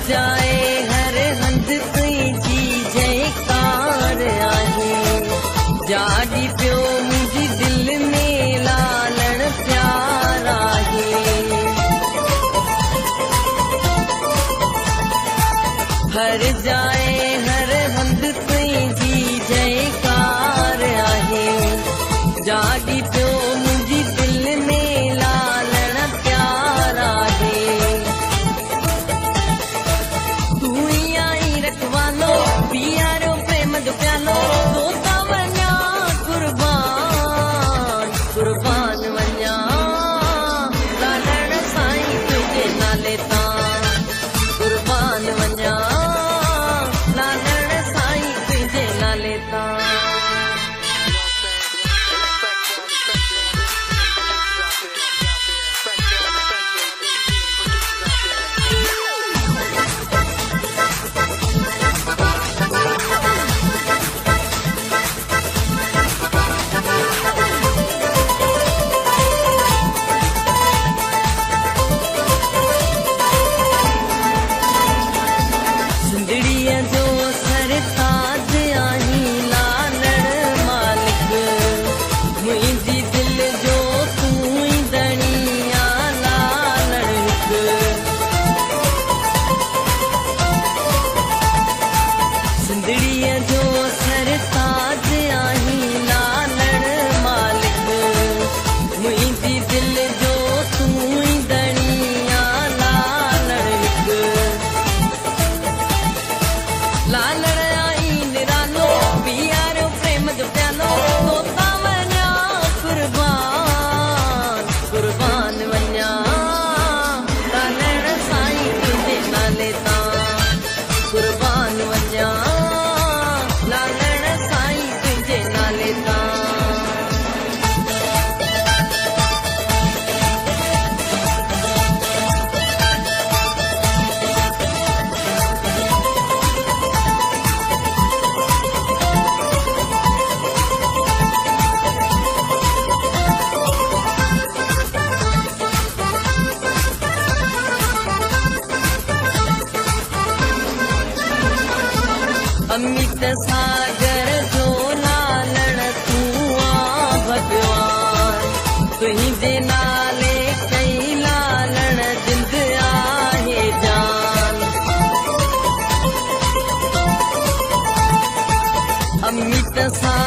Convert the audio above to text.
जाए हर हंध तुंहिंजी जयकार आहे। जाॻी पियो मुंहिंजी दिलि में लालण प्यार आहे। हर जाए हर हंध तुंहिंजी जयकार आहे। जाॻी पियो मुंहिंजी दिलि में लालण प्यार आहे। तूं ई आई रखवालो पियारो प्रेम जो प्यालो तोता वञा कुर्बान कुर्बान वञा लालण साईं तुंहिंजे नाले तां कुर्बान वञा लालण साईं तुंहिंजे नाले तां। सिंधड़ीअ जो सरताज आहीं लालण मालिक। मुंहिंजी दिलि जो तूं ई धणी आ लालण हिकु। सिंधड़ीअ जो सरताज आहीं लालण मालिक। मुंहिंजी दिलि जो तूं ई धणी आ लालण हिकु। लालण आई निरालो पियारो प्रेम जो प्यालो तोता वञा कुर्बान कुर्बान वञा लालण साईं तुंहिंजे नाले तां कुर्बान वञा लालण साईं तुंहिंजे नाले तां। अमित सागर जो लालण तूं आ भगवान। तुंहिंजे नाले कई लालण जिंद आहे जान। अमित सागर